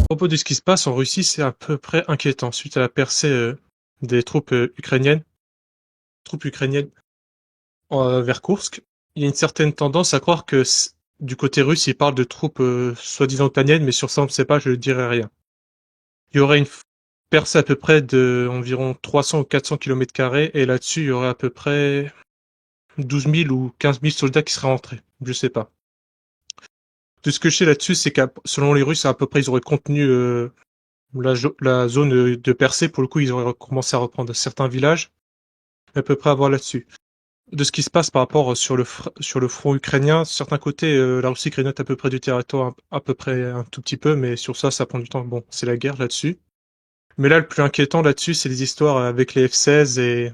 Propos de ce qui se passe en Russie, c'est à peu près inquiétant. Suite à la percée des troupes ukrainiennes vers Koursk, il y a une certaine tendance à croire que du côté russe, ils parlent de troupes soi-disant ukrainiennes, mais sur ça, on ne sait pas, je ne dirai rien. Il y aurait une percée à peu près de environ 300 ou 400 km², et là-dessus, il y aurait à peu près 12 000 ou 15 000 soldats qui seraient rentrés. Je sais pas. De ce que je sais là-dessus, c'est que selon les Russes, à peu près, ils auraient contenu la zone de percée. Pour le coup, ils auraient commencé à reprendre certains villages, à peu près à voir là-dessus. De ce qui se passe par rapport sur le front ukrainien, certains côtés, la Russie grignote à peu près du territoire, à peu près un tout petit peu, mais sur ça, ça prend du temps. Bon, c'est la guerre là-dessus. Mais là, le plus inquiétant là-dessus, c'est les histoires avec les F-16 et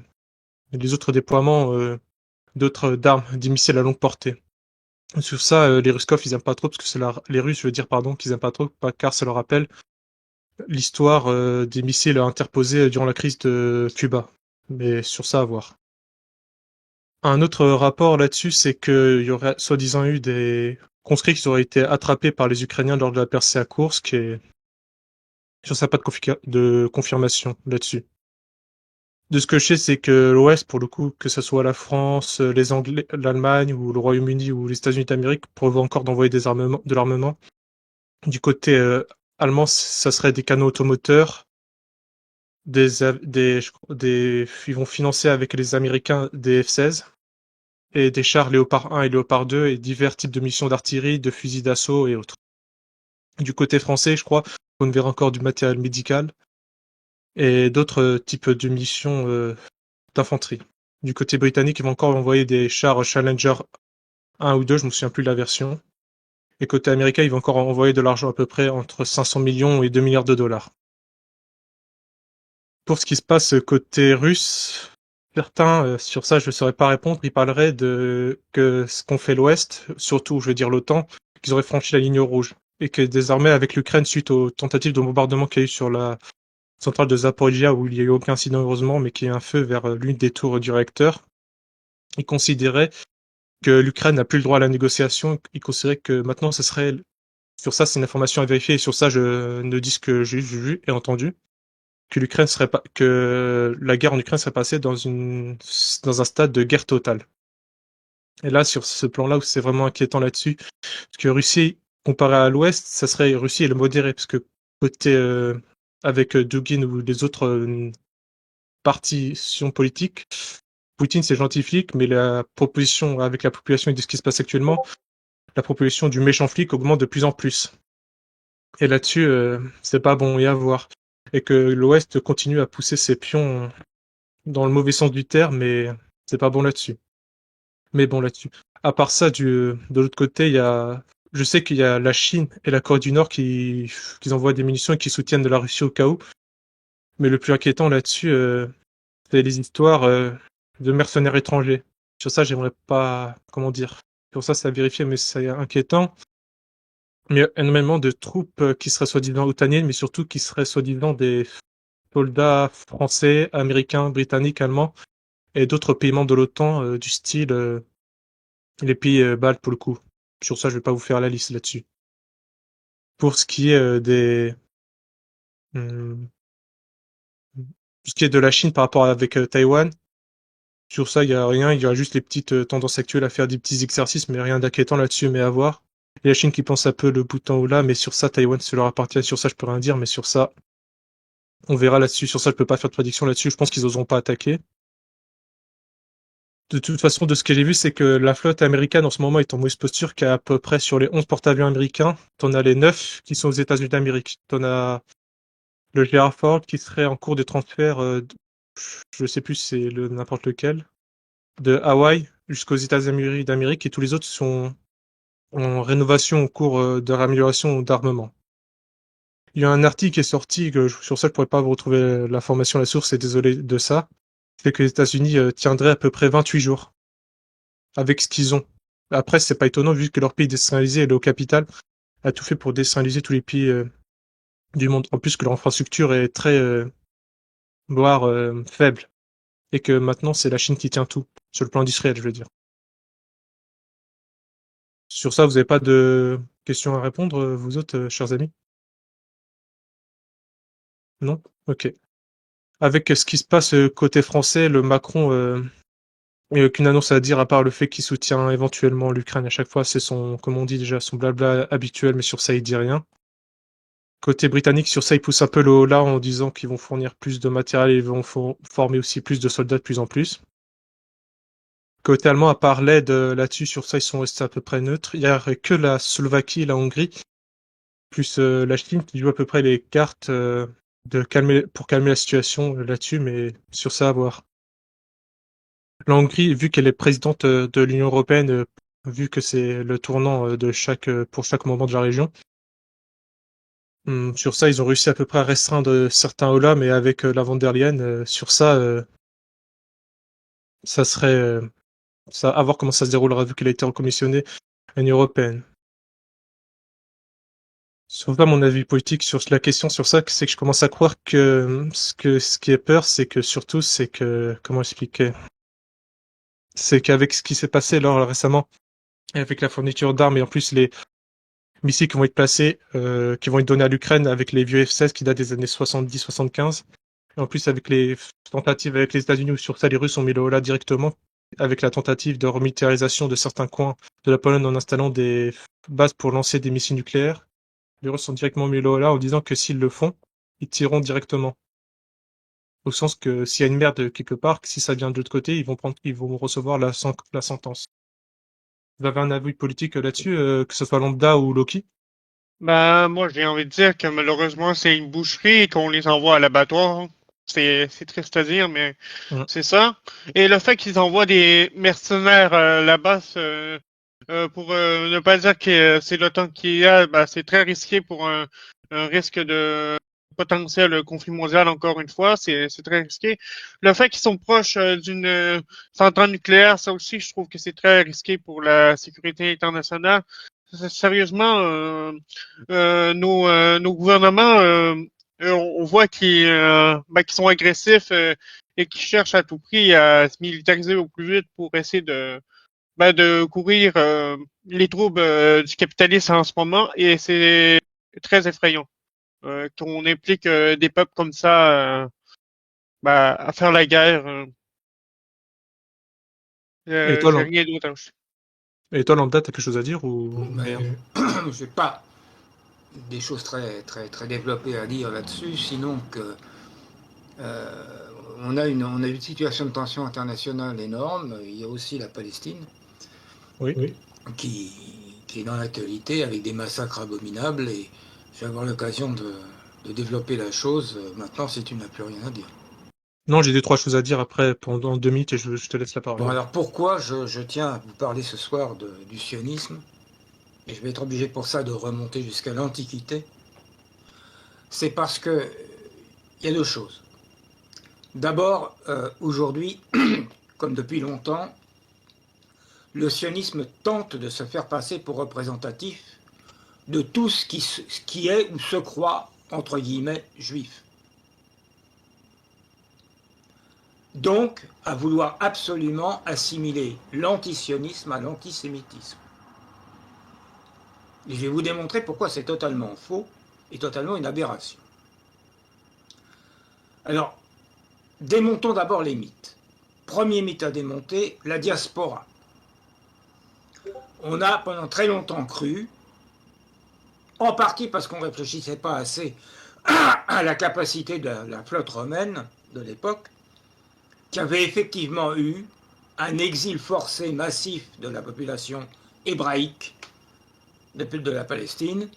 les autres déploiements d'autres d'armes, des missiles à longue portée. Sur ça, les Ruskov, ils aiment pas trop, parce que les Russes, je veux dire, pardon, qu'ils aiment pas trop, car ça leur rappelle l'histoire des missiles interposés durant la crise de Cuba. Mais sur ça, à voir. Un autre rapport là-dessus, c'est qu'il y aurait soi-disant eu des conscrits qui auraient été attrapés par les Ukrainiens lors de la percée à Koursk, et sur ça, pas de confirmation là-dessus. De ce que je sais, c'est que l'Ouest, pour le coup, que ce soit la France, les Anglais, l'Allemagne ou le Royaume-Uni ou les États-Unis d'Amérique, prévoient encore d'envoyer de l'armement. Du côté allemand, ça serait des canons automoteurs, ils vont financer avec les Américains des F-16 et des chars Léopard 1 et Léopard 2 et divers types de munitions d'artillerie, de fusils d'assaut et autres. Du côté français, je crois, on verra encore du matériel médical et d'autres types de munitions d'infanterie. Du côté britannique, ils vont encore envoyer des chars Challenger 1 ou 2, je me souviens plus de la version. Et côté américain, ils vont encore envoyer de l'argent à peu près entre 500 millions et 2 milliards de dollars. Pour ce qui se passe côté russe, certains, sur ça je ne saurais pas répondre, ils parleraient de que ce qu'ont fait l'Ouest, surtout je veux dire l'OTAN, qu'ils auraient franchi la ligne rouge. Et que désormais avec l'Ukraine, suite aux tentatives de bombardement qu'il y a eu sur la centrale de Zaporizhia, où il n'y a eu aucun incident heureusement, mais qu'il y a eu un feu vers l'une des tours du réacteur, ils considéraient que l'Ukraine n'a plus le droit à la négociation, ils considéraient que maintenant ce serait... Sur ça, c'est une information à vérifier, et sur ça, je ne dis ce que j'ai vu et entendu, que la guerre en Ukraine serait passée dans un stade de guerre totale. Et là, sur ce plan-là, où c'est vraiment inquiétant là-dessus, parce que Russie, comparé à l'Ouest, ça serait Russie est le modéré, parce que côté avec Dugin ou les autres partitions politiques, Poutine c'est gentil flic, mais la proposition avec la population et de ce qui se passe actuellement, la proposition du méchant flic augmente de plus en plus. Et là-dessus, c'est pas bon y avoir. Et que l'Ouest continue à pousser ses pions dans le mauvais sens du terme, mais c'est pas bon là-dessus. Mais bon là-dessus. À part ça, de l'autre côté, je sais qu'il y a la Chine et la Corée du Nord qui envoient des munitions et qui soutiennent de la Russie au cas où. Mais le plus inquiétant là-dessus, c'est les histoires de mercenaires étrangers. Sur ça, j'aimerais pas, comment dire. Pour ça, c'est à vérifier, mais c'est inquiétant. Mais il y a énormément de troupes qui seraient soi-disant otaniennes, mais surtout qui seraient soi-disant des soldats français, américains, britanniques, allemands et d'autres pays membres de l'OTAN du style les pays baltes pour le coup. Sur ça, je vais pas vous faire la liste là-dessus. Pour ce qui est hmm, ce qui est de la Chine par rapport avec Taïwan, sur ça, il y a rien. Il y a juste les petites tendances actuelles à faire des petits exercices, mais rien d'inquiétant là-dessus, mais à voir. Et la Chine qui pense un peu le bout en haut là, mais sur ça, Taïwan, ça leur appartient. Sur ça, je peux rien dire, mais sur ça, on verra là-dessus. Sur ça, je peux pas faire de prédiction là-dessus. Je pense qu'ils oseront pas attaquer. De toute façon, de ce que j'ai vu, c'est que la flotte américaine en ce moment est en mauvaise posture, qu'à peu près sur les 11 porte-avions américains, t'en as les 9 qui sont aux États-Unis d'Amérique. T'en as le Gerald Ford qui serait en cours de transfert, je sais plus si c'est n'importe lequel, de Hawaï jusqu'aux États-Unis d'Amérique, et tous les autres sont en rénovation, en cours de réamélioration d'armement. Il y a un article qui est sorti, sur ça je pourrais pas vous retrouver l'information, la source, et désolé de ça, c'est que les États-Unis tiendraient à peu près 28 jours avec ce qu'ils ont. Après, c'est pas étonnant vu que leur pays décentralisé est au capital, a tout fait pour décentraliser tous les pays du monde. En plus que leur infrastructure est très, voire faible, et que maintenant c'est la Chine qui tient tout, sur le plan industriel, je veux dire. Sur ça, vous n'avez pas de questions à répondre, vous autres, chers amis? Non? OK. Avec ce qui se passe, côté français, le Macron, il y a aucune annonce à dire à part le fait qu'il soutient éventuellement l'Ukraine à chaque fois. C'est son, comme on dit déjà, son blabla habituel, mais sur ça, il dit rien. Côté britannique, sur ça, ils poussent un peu le holà en disant qu'ils vont fournir plus de matériel et ils vont former aussi plus de soldats de plus en plus. Côté allemand, à part l'aide, là-dessus, sur ça, ils sont restés à peu près neutres. Il y a que la Slovaquie et la Hongrie, plus, la Chine qui jouent à peu près les cartes, pour calmer la situation, là-dessus, mais sur ça, à voir. La Hongrie, vu qu'elle est présidente, de l'Union européenne, vu que c'est le tournant, pour chaque moment de la région, sur ça, ils ont réussi à peu près à restreindre, certains holà, mais avec, la von der Leyen, sur ça, ça serait, ça à voir comment ça se déroulera vu qu'elle a été recommissionnée à l'Union européenne. Sur ça, mon avis politique sur la question sur ça, c'est que je commence à croire que, ce qui est peur, c'est que surtout, c'est que comment expliquer? C'est qu'avec ce qui s'est passé là récemment, et avec la fourniture d'armes et en plus les missiles qui vont être placés, qui vont être donnés à l'Ukraine avec les vieux F-16 qui datent des années 70-75. Et en plus avec les tentatives avec les États-Unis où sur ça les Russes ont mis le holà directement, avec la tentative de remilitarisation de certains coins de la Pologne en installant des bases pour lancer des missiles nucléaires. Les Russes ont directement mis le holà en disant que s'ils le font, ils tireront directement. Au sens que s'il y a une merde quelque part, que si ça vient de l'autre côté, ils vont recevoir la sentence. Vous avez un avis politique là-dessus, que ce soit Lambda ou Loki? Ben, moi, j'ai envie de dire que malheureusement, c'est une boucherie et qu'on les envoie à l'abattoir. C'est triste à dire, mais Mmh. c'est ça. Et le fait qu'ils envoient des mercenaires là-bas, pour ne pas dire que c'est l'OTAN qui y a, ben, c'est très risqué pour un risque de potentiel conflit mondial, encore une fois. C'est très risqué. Le fait qu'ils sont proches d'une centrale nucléaire, ça aussi, je trouve que c'est très risqué pour la sécurité internationale. Sérieusement, nos gouvernements, on voit qu'ils sont agressifs et qu'ils cherchent à tout prix à se militariser au plus vite pour essayer de courir les troubles du capitalisme en ce moment. Et c'est très effrayant qu'on implique des peuples comme ça à faire la guerre. Et toi, J'ai rien d'autre à ajouter. Lambda, tu as quelque chose à dire ou Mais rien? j'ai pas des choses très développées à dire là-dessus, sinon que euh, on a une situation de tension internationale énorme. Il y a aussi la Palestine Oui. oui. qui, qui est dans l'actualité avec des massacres abominables et je vais avoir l'occasion de développer la chose maintenant si tu n'as plus rien à dire. Non, j'ai 2-3 choses à dire après pendant 2 minutes et je te laisse la parole. Bon, alors pourquoi je tiens à vous parler ce soir du sionisme, et je vais être obligé pour ça de remonter jusqu'à l'Antiquité, c'est parce que il y a deux choses. D'abord, aujourd'hui, comme depuis longtemps, le sionisme tente de se faire passer pour représentatif de tout ce qui est ou se croit, entre guillemets, juif. Donc, à vouloir absolument assimiler l'antisionisme à l'antisémitisme. Et je vais vous démontrer pourquoi c'est totalement faux et totalement une aberration. Alors, démontons d'abord les mythes. Premier mythe à démonter, la diaspora. On a pendant très longtemps cru, en partie parce qu'on ne réfléchissait pas assez à la capacité de la flotte romaine de l'époque, qu'il y avait effectivement eu un exil forcé massif de la population hébraïque de la Palestine,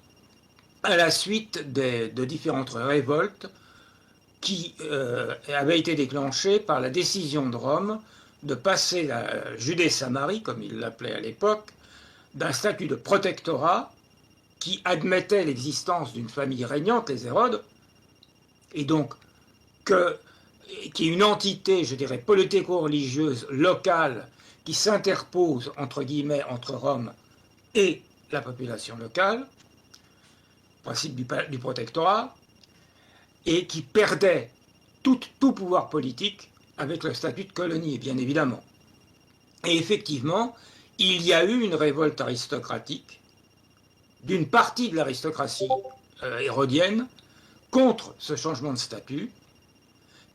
à la suite de différentes révoltes qui avaient été déclenchées par la décision de Rome de passer la Judée-Samarie, comme il l'appelait à l'époque, d'un statut de protectorat qui admettait l'existence d'une famille régnante, les Hérodes, et donc qui est une entité, je dirais, politico-religieuse locale qui s'interpose, entre guillemets, entre Rome et la population locale, principe du protectorat, et qui perdait tout pouvoir politique avec le statut de colonie, bien évidemment. Et effectivement, il y a eu une révolte aristocratique d'une partie de l'aristocratie hérodienne contre ce changement de statut,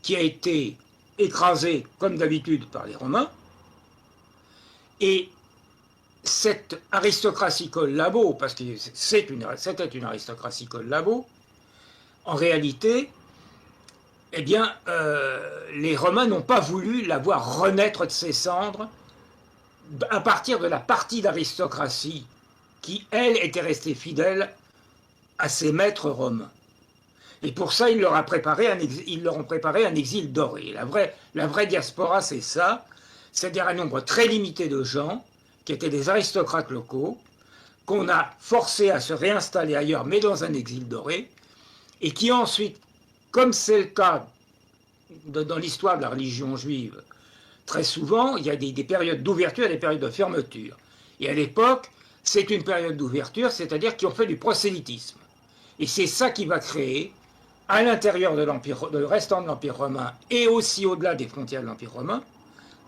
qui a été écrasé, comme d'habitude, par les Romains. Et cette aristocratie collabo, parce que c'était une aristocratie collabo, en réalité, eh bien, les Romains n'ont pas voulu la voir renaître de ses cendres à partir de la partie d'aristocratie qui, elle, était restée fidèle à ses maîtres romains. Et pour ça, ils leur ont préparé un exil doré. La vraie diaspora, c'est ça, c'est-à-dire un nombre très limité de gens qui étaient des aristocrates locaux, qu'on a forcés à se réinstaller ailleurs, mais dans un exil doré, et qui ensuite, comme c'est le cas dans l'histoire de la religion juive, très souvent, il y a des périodes d'ouverture et des périodes de fermeture. Et à l'époque, c'est une période d'ouverture, c'est-à-dire qu'ils ont fait du prosélytisme. Et c'est ça qui va créer, à l'intérieur de le restant de l'Empire romain et aussi au-delà des frontières de l'Empire romain,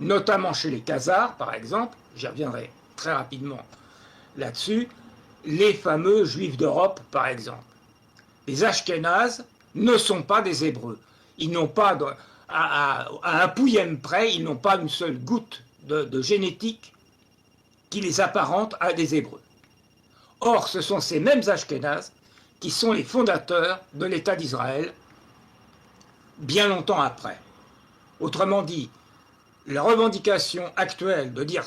notamment chez les Khazars, par exemple, j'y reviendrai très rapidement là-dessus, les fameux Juifs d'Europe, par exemple. Les Ashkénazes ne sont pas des Hébreux. Ils n'ont pas, à un pouillème près, ils n'ont pas une seule goutte de génétique qui les apparente à des Hébreux. Or, ce sont ces mêmes Ashkénazes qui sont les fondateurs de l'État d'Israël bien longtemps après. Autrement dit, la revendication actuelle de dire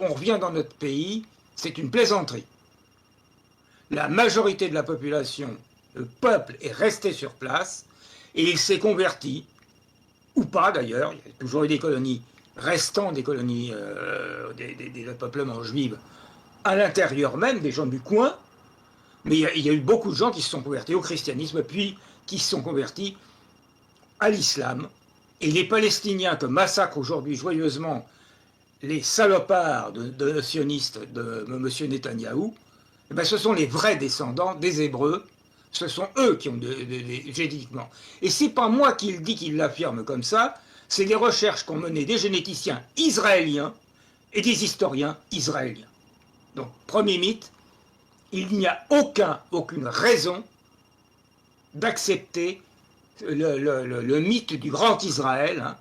on revient dans notre pays, c'est une plaisanterie. La majorité de la population, le peuple, est resté sur place et il s'est converti, ou pas d'ailleurs, il y a toujours eu des colonies restant des colonies des peuplements juifs à l'intérieur même, des gens du coin, mais il y a eu beaucoup de gens qui se sont convertis au christianisme, puis qui se sont convertis à l'islam. Et les Palestiniens que massacrent aujourd'hui joyeusement les salopards de sionistes de M. Netanyahou, eh bien, ce sont les vrais descendants des Hébreux, ce sont eux qui ont génétiquement. Et c'est pas moi qui le dis, qui l'affirme comme ça, c'est des recherches qu'ont menées des généticiens israéliens et des historiens israéliens. Donc, premier mythe, il n'y a aucune raison d'accepter le mythe du grand Israël, hein,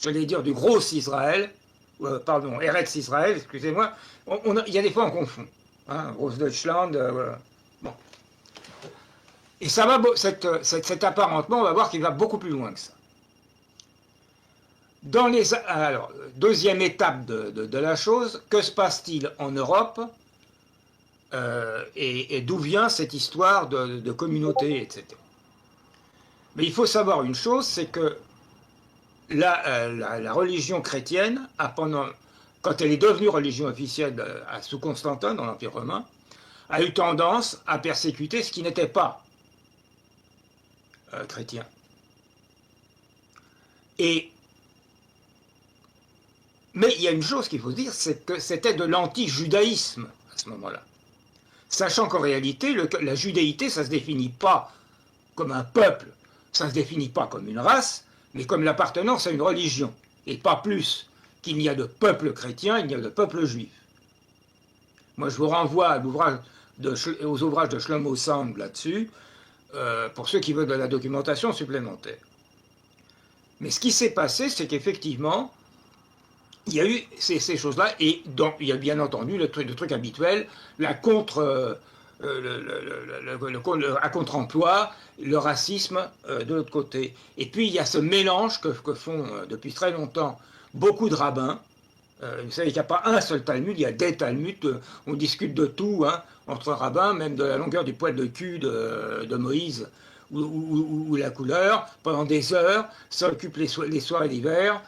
j'allais dire du gros Israël, pardon, Eretz Israël, excusez-moi, il y a des fois on confond, hein, Großdeutschland, bon. Et ça va, cet apparentement, on va voir qu'il va beaucoup plus loin que ça. Alors, deuxième étape de la chose, que se passe-t-il en Europe et d'où vient cette histoire de communauté, etc. Mais il faut savoir une chose, c'est que la religion chrétienne, quand elle est devenue religion officielle sous Constantin, dans l'Empire romain, a eu tendance à persécuter ce qui n'était pas chrétien. Mais il y a une chose qu'il faut dire, c'est que c'était de l'anti-judaïsme à ce moment-là. Sachant qu'en réalité, la judéité, ça ne se définit pas comme un peuple, ça ne se définit pas comme une race, mais comme l'appartenance à une religion. Et pas plus qu'il n'y a de peuple chrétien, il n'y a de peuple juif. Moi, je vous renvoie aux ouvrages de Shlomo Sand là-dessus, pour ceux qui veulent de la documentation supplémentaire. Mais ce qui s'est passé, c'est qu'effectivement, il y a eu ces choses-là, et donc il y a bien entendu le truc habituel, à contre-emploi, le racisme de l'autre côté. Et puis il y a ce mélange que font depuis très longtemps beaucoup de rabbins. Vous savez qu'il n'y a pas un seul Talmud, il y a des Talmuds, on discute de tout, hein, entre rabbins, même de la longueur du poil de cul de Moïse, ou la couleur, pendant des heures, ça occupe les soirs et l'hiver.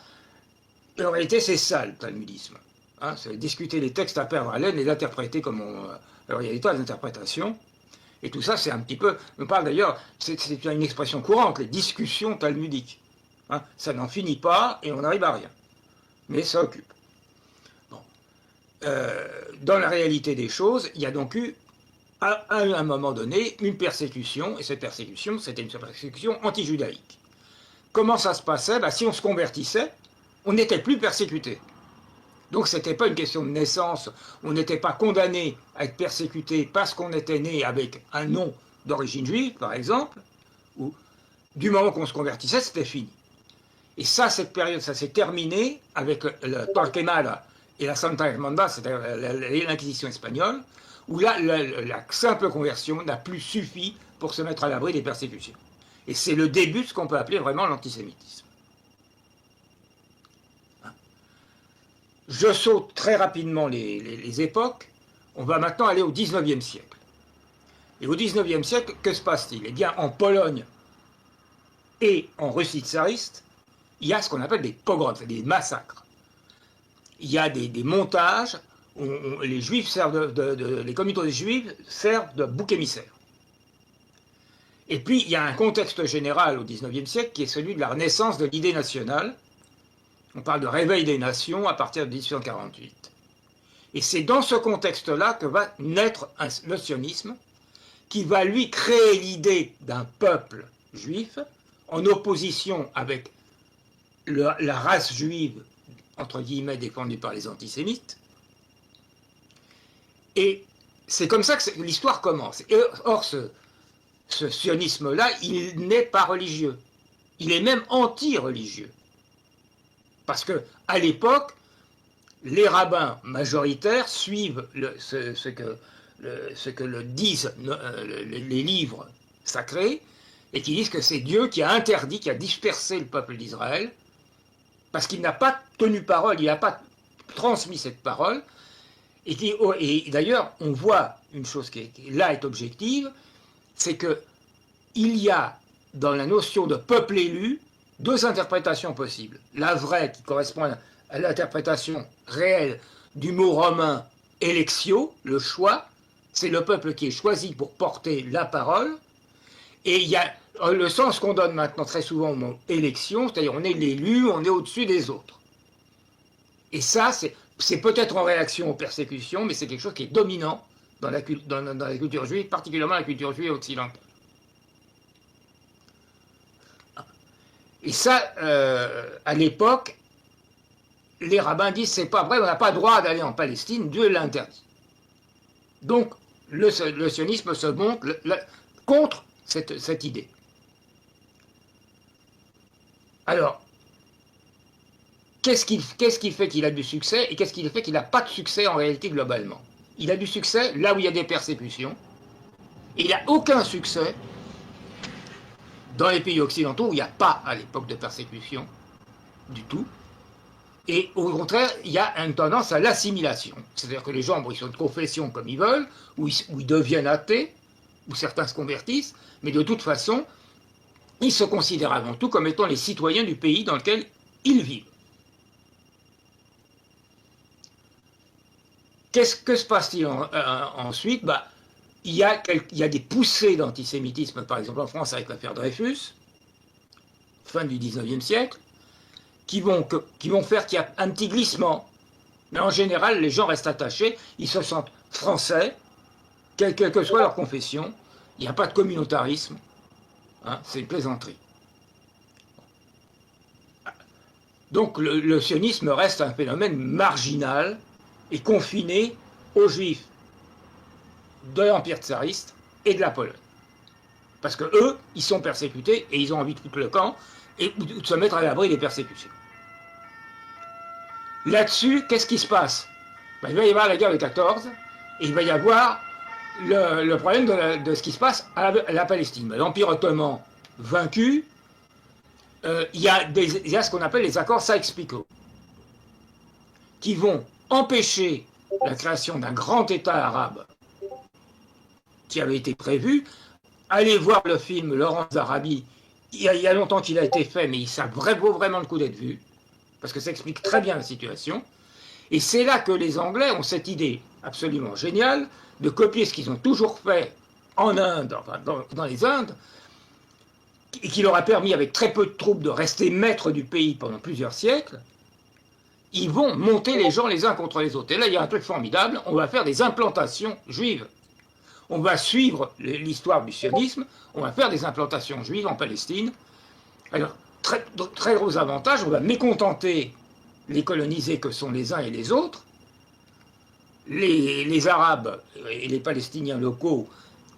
En réalité, c'est ça le talmudisme. Hein, c'est discuter les textes à perdre haleine et l'interpréter comme on... Alors il y a des tas d'interprétations, et tout ça c'est un petit peu... On parle d'ailleurs, c'est une expression courante, les discussions talmudiques. Hein, ça n'en finit pas et on n'arrive à rien. Mais ça occupe. Bon. Dans la réalité des choses, il y a donc eu, à un moment donné, une persécution, et cette persécution, c'était une persécution anti-judaïque. Comment ça se passait? Si on se convertissait, on n'était plus persécuté. Donc ce n'était pas une question de naissance, on n'était pas condamné à être persécuté parce qu'on était né avec un nom d'origine juive, par exemple, ou du moment qu'on se convertissait, c'était fini. Et ça, cette période, ça s'est terminé avec le Torquemada et la Santa Hermandad, c'est-à-dire l'Inquisition espagnole, où là, la simple conversion n'a plus suffi pour se mettre à l'abri des persécutions. Et c'est le début de ce qu'on peut appeler vraiment l'antisémitisme. Je saute très rapidement les époques. On va maintenant aller au XIXe siècle. Et au XIXe siècle, que se passe-t-il? Eh bien, en Pologne et en Russie tsariste, il y a ce qu'on appelle des pogroms, c'est des massacres. Il y a des montages où les juifs servent les communautés juives servent de bouc émissaire. Et puis, il y a un contexte général au XIXe siècle qui est celui de la renaissance de l'idée nationale. On parle de réveil des nations à partir de 1848. Et c'est dans ce contexte-là que va naître le sionisme, qui va lui créer l'idée d'un peuple juif en opposition avec la race juive, entre guillemets, défendue par les antisémites. Et c'est comme ça que l'histoire commence. Et or, ce sionisme-là, il n'est pas religieux. Il est même anti-religieux. Parce que à l'époque, les rabbins majoritaires suivent ce que le disent les livres sacrés, et qui disent que c'est Dieu qui a interdit, qui a dispersé le peuple d'Israël, parce qu'il n'a pas tenu parole, il n'a pas transmis cette parole, et d'ailleurs, on voit une chose qui là est objective, c'est que il y a dans la notion de peuple élu deux interprétations possibles. La vraie, qui correspond à l'interprétation réelle du mot romain electio, le choix, c'est le peuple qui est choisi pour porter la parole, et il y a le sens qu'on donne maintenant très souvent au mot élection, c'est-à-dire on est l'élu, on est au-dessus des autres. Et ça, c'est peut-être en réaction aux persécutions, mais c'est quelque chose qui est dominant dans la culture juive, particulièrement la culture juive occidentale. Et ça, à l'époque, les rabbins disent c'est pas vrai, on n'a pas le droit d'aller en Palestine, Dieu l'interdit. Donc, le sionisme se monte contre cette idée. Alors, qu'est-ce qui fait qu'il a du succès et qu'est-ce qui fait qu'il n'a pas de succès en réalité globalement? Il a du succès là où il y a des persécutions, et il n'a aucun succès dans les pays occidentaux où il n'y a pas à l'époque de persécution du tout. Et au contraire, il y a une tendance à l'assimilation. C'est-à-dire que les gens, ils sont de confession comme ils veulent, ou ils deviennent athées, ou certains se convertissent, mais de toute façon, ils se considèrent avant tout comme étant les citoyens du pays dans lequel ils vivent. Que se passe-t-il ensuite? Il y a des poussées d'antisémitisme, par exemple en France avec l'affaire Dreyfus, fin du XIXe siècle, qui vont faire qu'il y a un petit glissement. Mais en général, les gens restent attachés, ils se sentent français, quelle que soit leur confession, il n'y a pas de communautarisme, hein, c'est une plaisanterie. Donc le sionisme reste un phénomène marginal et confiné aux juifs de l'Empire tsariste et de la Pologne. Parce que eux, ils sont persécutés et ils ont envie de foutre le camp et de se mettre à l'abri des persécutions. Là-dessus, qu'est-ce qui se passe? Il va y avoir la guerre de 14 et il va y avoir le problème de ce qui se passe à la Palestine. L'Empire ottoman vaincu, il y a ce qu'on appelle les accords Sykes-Picot, qui vont empêcher la création d'un grand État arabe qui avait été prévu. Allez voir le film Laurence d'Arabie, il y a longtemps qu'il a été fait, mais ça vaut vraiment le coup d'être vu, parce que ça explique très bien la situation. Et c'est là que les Anglais ont cette idée absolument géniale de copier ce qu'ils ont toujours fait en Inde, enfin dans les Indes, et qui leur a permis, avec très peu de troupes, de rester maîtres du pays pendant plusieurs siècles. Ils vont monter les gens les uns contre les autres. Et là, il y a un truc formidable, on va faire des implantations juives. On va suivre l'histoire du sionisme, on va faire des implantations juives en Palestine. Alors, très gros avantage, on va mécontenter les colonisés que sont les uns et les autres. Les Arabes et les Palestiniens locaux,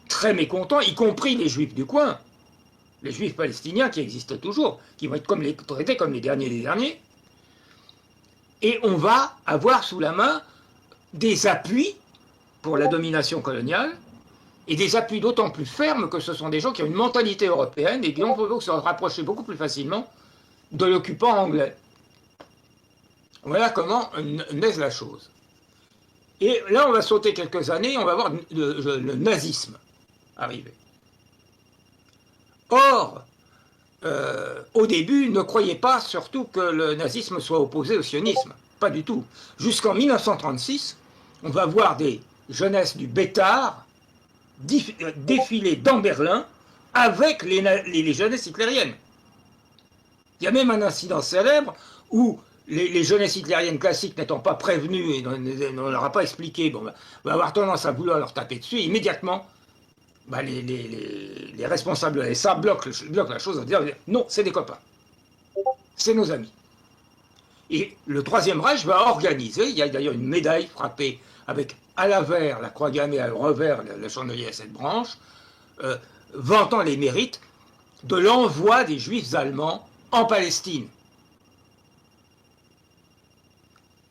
très mécontents, y compris les Juifs du coin. les juifs palestiniens qui existent toujours, qui vont être traités comme les derniers des derniers. Et on va avoir sous la main des appuis pour la domination coloniale, et des appuis d'autant plus fermes que ce sont des gens qui ont une mentalité européenne et qui vont se rapprocher beaucoup plus facilement de l'occupant anglais. Voilà comment naît la chose. Et là, on va sauter quelques années, on va voir le nazisme arriver. Or, au début, ne croyez pas surtout que le nazisme soit opposé au sionisme. Pas du tout. Jusqu'en 1936, on va voir des jeunesses du Bétard défiler dans Berlin avec les jeunesses hitlériennes. Il y a même un incident célèbre où les jeunesses hitlériennes classiques n'étant pas prévenues et on ne leur a pas expliqué, bon, va avoir tendance à vouloir leur taper dessus, et immédiatement, les responsables de la SA bloquent la chose en disant non, c'est des copains, c'est nos amis. Et le Troisième Reich va organiser, il y a d'ailleurs une médaille frappée avec à l'avers la croix gammée, à revers le chandelier à cette branche, vantant les mérites de l'envoi des juifs allemands en Palestine.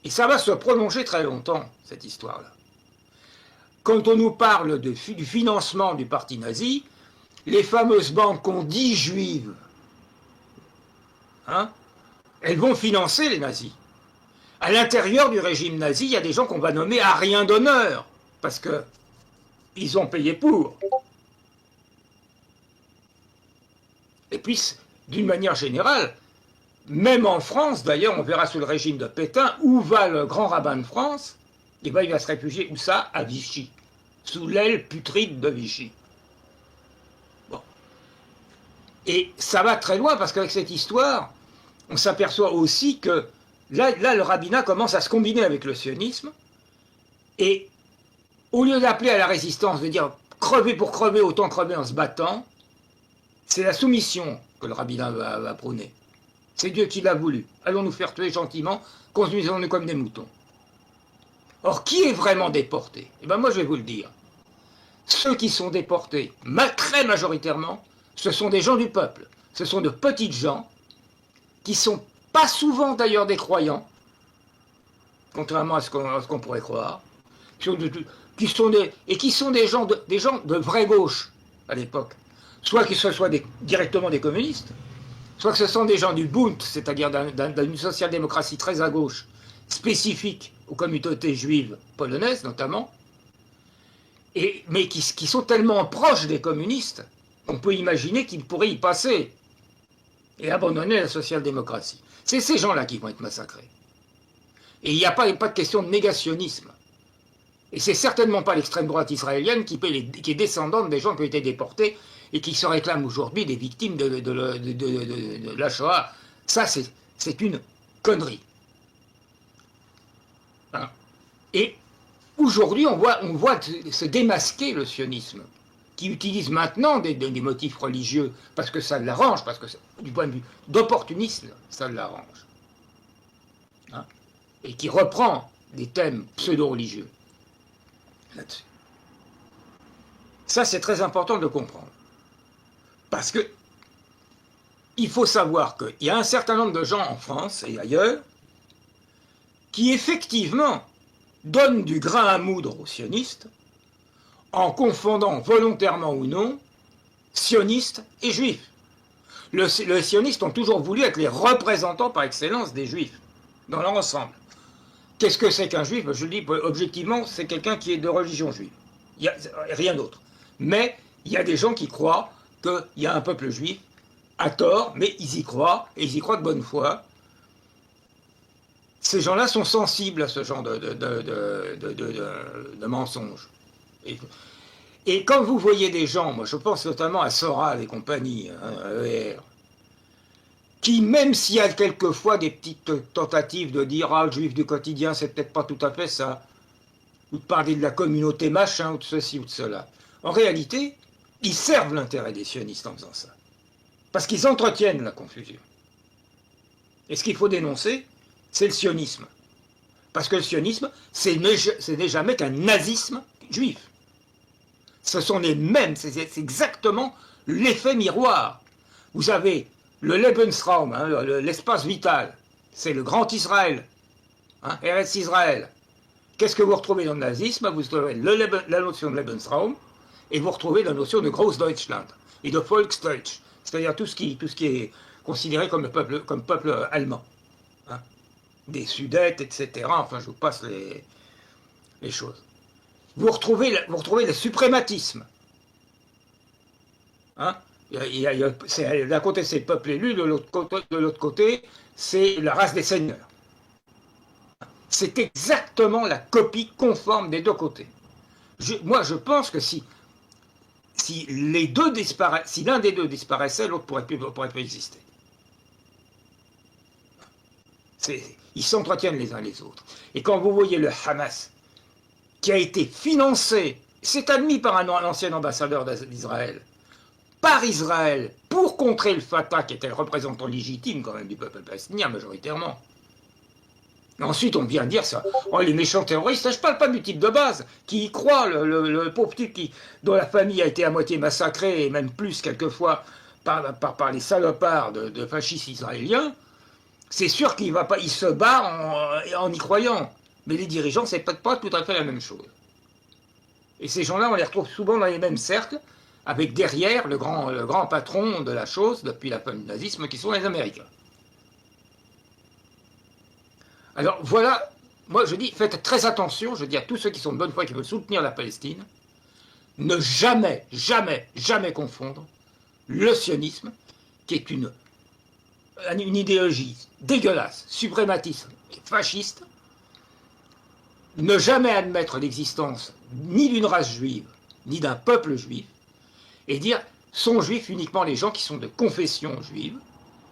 Et ça va se prolonger très longtemps, cette histoire-là. Quand on nous parle du financement du parti nazi, les fameuses banques qu'on dit juives, hein, elles vont financer les nazis. À l'intérieur du régime nazi, il y a des gens qu'on va nommer ariens d'honneur, parce qu'ils ont payé pour. Et puis, d'une manière générale, même en France, d'ailleurs, on verra sous le régime de Pétain, où va le grand rabbin de France? Et bien, il va se réfugier, où ça? À Vichy, sous l'aile putride de Vichy. Bon. Et ça va très loin, parce qu'avec cette histoire, on s'aperçoit aussi que là, le rabbinat commence à se combiner avec le sionisme, et au lieu d'appeler à la résistance, de dire crever pour crever, autant crever en se battant, c'est la soumission que le rabbinat va prôner. C'est Dieu qui l'a voulu. Allons nous faire tuer gentiment, conduisons-nous comme des moutons. Or, qui est vraiment déporté? Eh bien, moi, je vais vous le dire. Ceux qui sont déportés, très majoritairement, ce sont des gens du peuple. Ce sont de petites gens qui sont pas souvent d'ailleurs des contrairement à ce qu'on pourrait croire, qui sont des gens de vraie gauche à l'époque. Soit que ce soit directement des communistes, soit que ce sont des gens du Bund, c'est-à-dire d'une social-démocratie très à gauche, spécifique aux communautés juives polonaises notamment, mais qui sont tellement proches des communistes qu'on peut imaginer qu'ils pourraient y passer et abandonner la social-démocratie. C'est ces gens-là qui vont être massacrés. Et il n'y a pas de question de négationnisme. Et c'est certainement pas l'extrême droite israélienne qui est descendante des gens qui ont été déportés et qui se réclament aujourd'hui des victimes de la Shoah. Ça, c'est une connerie. Hein. Et aujourd'hui, on voit se démasquer le sionisme, qui utilise maintenant des motifs religieux, parce que ça l'arrange, parce que du point de vue d'opportunisme, ça l'arrange. Hein, et qui reprend des thèmes pseudo-religieux là-dessus. Ça, c'est très important de le comprendre. Parce que il faut savoir qu'il y a un certain nombre de gens en France et ailleurs qui effectivement donnent du grain à moudre aux sionistes en confondant volontairement ou non sionistes et juifs. Les sionistes ont toujours voulu être les représentants par excellence des juifs dans leur ensemble. Qu'est-ce que c'est qu'un juif? Je le dis objectivement, c'est quelqu'un qui est de religion juive. Il n'y a rien d'autre. Mais il y a des gens qui croient qu'il y a un peuple juif, à tort, mais ils y croient, et ils y croient de bonne foi. Ces gens-là sont sensibles à ce genre de mensonges. Et quand vous voyez des gens, moi je pense notamment à Soral et compagnie, hein, ER, qui, même s'il y a quelquefois des petites tentatives de dire « Ah, le juif du quotidien, c'est peut-être pas tout à fait ça », ou de parler de la communauté machin, ou de ceci ou de cela, en réalité, ils servent l'intérêt des sionistes en faisant ça. Parce qu'ils entretiennent la confusion. Et ce qu'il faut dénoncer, c'est le sionisme. Parce que le sionisme, ce n'est jamais qu'un nazisme juif. Ce sont les mêmes, c'est exactement l'effet miroir. Vous avez le Lebensraum, hein, l'espace vital, c'est le grand Israël, hein, Eretz Israël. Qu'est-ce que vous retrouvez dans le nazisme? Vous trouvez la notion de Lebensraum, et vous retrouvez la notion de Großdeutschland et de Volksdeutsch, c'est-à-dire tout ce qui est considéré comme peuple allemand. Hein, des Sudètes, etc. Enfin, je vous passe les choses. Vous retrouvez le suprématisme. Hein, d'un côté, c'est le peuple élu, de l'autre côté, c'est la race des seigneurs. C'est exactement la copie conforme des deux côtés. Moi, je pense que si l'un des deux disparaissait, l'autre pourrait plus exister. Ils s'entretiennent les uns les autres. Et quand vous voyez le Hamas, qui a été financé, c'est admis par un ancien ambassadeur d'Israël, par Israël, pour contrer le Fatah, qui était le représentant légitime quand même du peuple palestinien majoritairement. Et ensuite, on vient dire ça. Oh, les méchants terroristes, je ne parle pas du type de base, qui y croit, le pauvre type dont la famille a été à moitié massacrée, et même plus quelquefois, par les salopards de fascistes israéliens. C'est sûr qu'il se barre en y croyant. Mais les dirigeants, c'est pas tout à fait la même chose. Et ces gens-là, on les retrouve souvent dans les mêmes cercles, avec derrière le grand patron de la chose, depuis la fin du nazisme, qui sont les Américains. Alors voilà, moi je dis, faites très attention, je dis à tous ceux qui sont de bonne foi et qui veulent soutenir la Palestine, ne jamais, jamais, jamais confondre le sionisme, qui est une idéologie dégueulasse, suprématiste, fasciste, ne jamais admettre l'existence ni d'une race juive, ni d'un peuple juif, et dire sont juifs uniquement les gens qui sont de confession juive,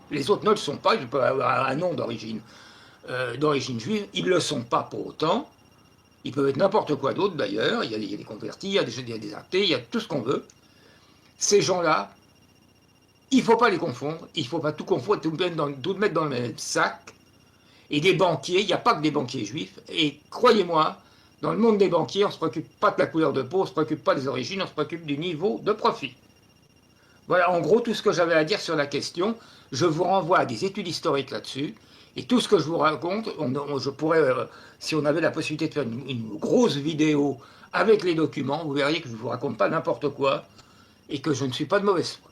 les autres ne le sont pas, ils peuvent avoir un nom d'origine juive, ils ne le sont pas pour autant, ils peuvent être n'importe quoi d'autre d'ailleurs, il y a des convertis, il y a des athées, il y a tout ce qu'on veut. Ces gens-là, il ne faut pas les confondre, il ne faut pas tout confondre, tout mettre dans le même sac. Et des banquiers, il n'y a pas que des banquiers juifs, et croyez-moi, dans le monde des banquiers, on ne se préoccupe pas de la couleur de peau, on ne se préoccupe pas des origines, on se préoccupe du niveau de profit. Voilà en gros tout ce que j'avais à dire sur la question. Je vous renvoie à des études historiques là-dessus, et tout ce que je vous raconte, je pourrais, si on avait la possibilité de faire une grosse vidéo avec les documents, vous verriez que je ne vous raconte pas n'importe quoi, et que je ne suis pas de mauvaise foi.